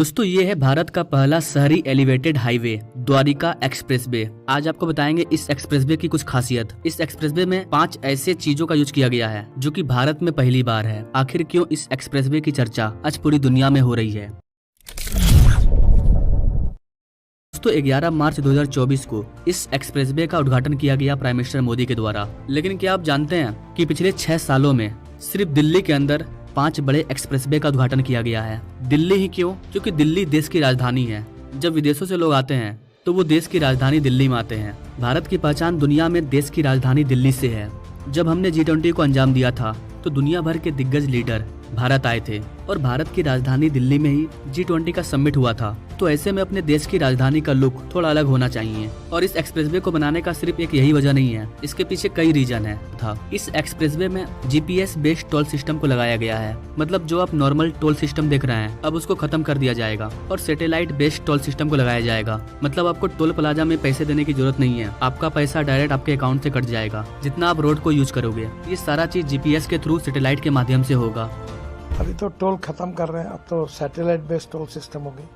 दोस्तों ये है भारत का पहला शहरी एलिवेटेड हाईवे द्वारिका एक्सप्रेसवे। आज आपको बताएंगे इस एक्सप्रेसवे की कुछ खासियत। इस एक्सप्रेसवे में 5 ऐसे चीजों का यूज किया गया है जो कि भारत में पहली बार है। आखिर क्यों इस एक्सप्रेसवे की चर्चा आज पूरी दुनिया में हो रही है। दोस्तों 11 मार्च 2024 को इस एक्सप्रेसवे का उद्घाटन किया गया प्राइम मिनिस्टर मोदी के द्वारा। लेकिन क्या आप जानते हैं कि पिछले 6 सालों में सिर्फ दिल्ली के अंदर 5 बड़े एक्सप्रेसवे का उद्घाटन किया गया है। दिल्ली ही क्यों? क्योंकि दिल्ली देश की राजधानी है। जब विदेशों से लोग आते हैं तो वो देश की राजधानी दिल्ली में आते हैं। भारत की पहचान दुनिया में देश की राजधानी दिल्ली से है। जब हमने G20 को अंजाम दिया था तो दुनिया भर के दिग्गज लीडर भारत आए थे और भारत की राजधानी दिल्ली में ही G20 का समिट हुआ था। तो ऐसे में अपने देश की राजधानी का लुक थोड़ा अलग होना चाहिए। और इस एक्सप्रेसवे को बनाने का सिर्फ एक यही वजह नहीं है, इसके पीछे कई रीजन है था। इस एक्सप्रेसवे में GPS बेस्ड टोल सिस्टम को लगाया गया है। मतलब जो आप नॉर्मल टोल सिस्टम देख रहे हैं अब उसको खत्म कर दिया जाएगा और सैटेलाइट बेस्ड टोल सिस्टम को लगाया जाएगा। मतलब आपको टोल प्लाजा में पैसे देने की जरूरत नहीं है, आपका पैसा डायरेक्ट आपके अकाउंट से कट जाएगा जितना आप रोड को यूज करोगे। ये सारा चीज GPS के थ्रू सैटेलाइट के माध्यम से होगा। अभी तो टोल खत्म कर रहे हैं, अब तो सैटेलाइट बेस्ड टोल सिस्टम होगी।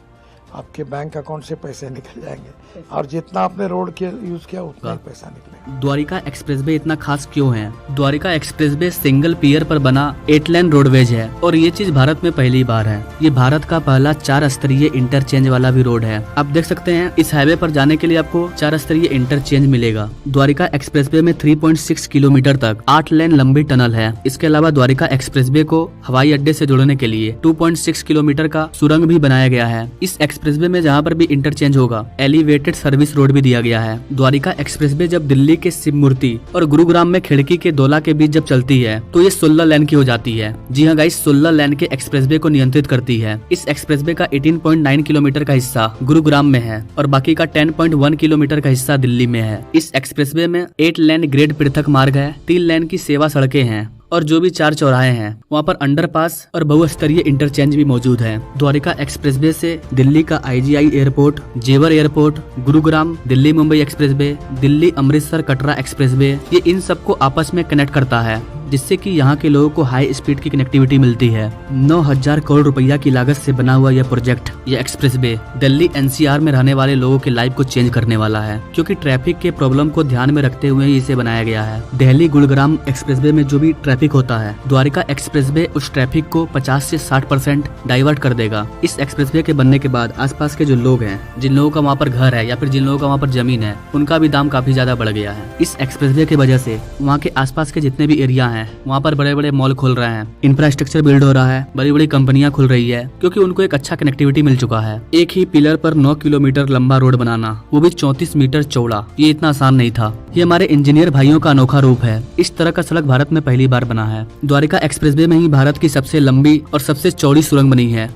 आपके बैंक अकाउंट से पैसे निकल जाएंगे और जितना आपने रोड के यूज किया उतना ही पैसा निकलेगा। द्वारिका एक्सप्रेसवे इतना खास क्यों है? द्वारिका एक्सप्रेसवे सिंगल पियर पर बना 8 लेन रोडवेज है और ये चीज भारत में पहली बार है। ये भारत का पहला 4 स्तरीय इंटरचेंज वाला भी रोड है। आप देख सकते हैं इस हाईवे पर जाने के लिए आपको 4 स्तरीय इंटरचेंज मिलेगा। द्वारिका एक्सप्रेसवे में 3.6 किलोमीटर तक 8 लेन लंबी टनल है। इसके अलावा द्वारिका एक्सप्रेसवे को हवाई अड्डे से जोड़ने के लिए 2.6 किलोमीटर का सुरंग भी बनाया गया है। इस एक्सप्रेसवे में जहाँ पर भी इंटरचेंज होगा एलिवेटेड सर्विस रोड भी दिया गया है। द्वारिका एक्सप्रेसवे जब दिल्ली के शिव मूर्ति और गुरुग्राम में खिड़की के दोला के बीच जब चलती है तो ये 16 लेन की हो जाती है। जी हाँ गाइस, 16 लेन के एक्सप्रेसवे को नियंत्रित करती है। इस एक्सप्रेसवे का 18.9 किलोमीटर का हिस्सा गुरुग्राम में है और बाकी का 10.1 किलोमीटर का हिस्सा दिल्ली में है। इस एक्सप्रेसवे में 8 लेन ग्रेड पृथक मार्ग है, 3 लेन की सेवा सड़कें हैं और जो भी 4 चौराहे हैं वहाँ पर अंडरपास और बहुस्तरीय इंटरचेंज भी मौजूद है। द्वारिका एक्सप्रेसवे से दिल्ली का IGI एयरपोर्ट, जेवर airport, Gurugram Delhi Mumbai expressway, Delhi Amritsar Katra expressway, ये इन सबको आपस में कनेक्ट करता है जिससे कि यहाँ के लोगों को हाई स्पीड की कनेक्टिविटी मिलती है। 9,000 करोड़ रुपया की लागत से बना हुआ यह प्रोजेक्ट, यह एक्सप्रेसवे दिल्ली NCR में रहने वाले लोगों के लाइफ को चेंज करने वाला है क्योंकि ट्रैफिक के प्रॉब्लम को ध्यान में रखते हुए ही इसे बनाया गया है। दिल्ली गुरुग्राम एक्सप्रेसवे में जो भी ट्रैफिक होता है द्वारिका एक्सप्रेसवे उस ट्रैफिक को 50 से 60% डाइवर्ट कर देगा। इस एक्सप्रेसवे के बनने के बाद आसपास के जो लोग हैं, जिन लोगों का वहाँ पर घर है या फिर जिन लोगों का वहाँ पर जमीन है, उनका भी दाम काफी ज्यादा बढ़ गया है। इस एक्सप्रेसवे की वजह से वहाँ के आसपास के जितने भी एरिया हैं वहाँ पर बड़े बड़े मॉल खुल रहे हैं, इंफ्रास्ट्रक्चर बिल्ड हो रहा है, बड़ी बड़ी कंपनियां खुल रही है क्योंकि उनको एक अच्छा कनेक्टिविटी मिल चुका है। एक ही पिलर पर 9 किलोमीटर लंबा रोड बनाना, वो भी 34 मीटर चौड़ा, ये इतना आसान नहीं था। ये हमारे इंजीनियर भाइयों का अनोखा रूप है। इस तरह का सड़क भारत में पहली बार बना है। द्वारिका एक्सप्रेसवे में ही भारत की सबसे लंबी और सबसे चौड़ी सुरंग बनी है।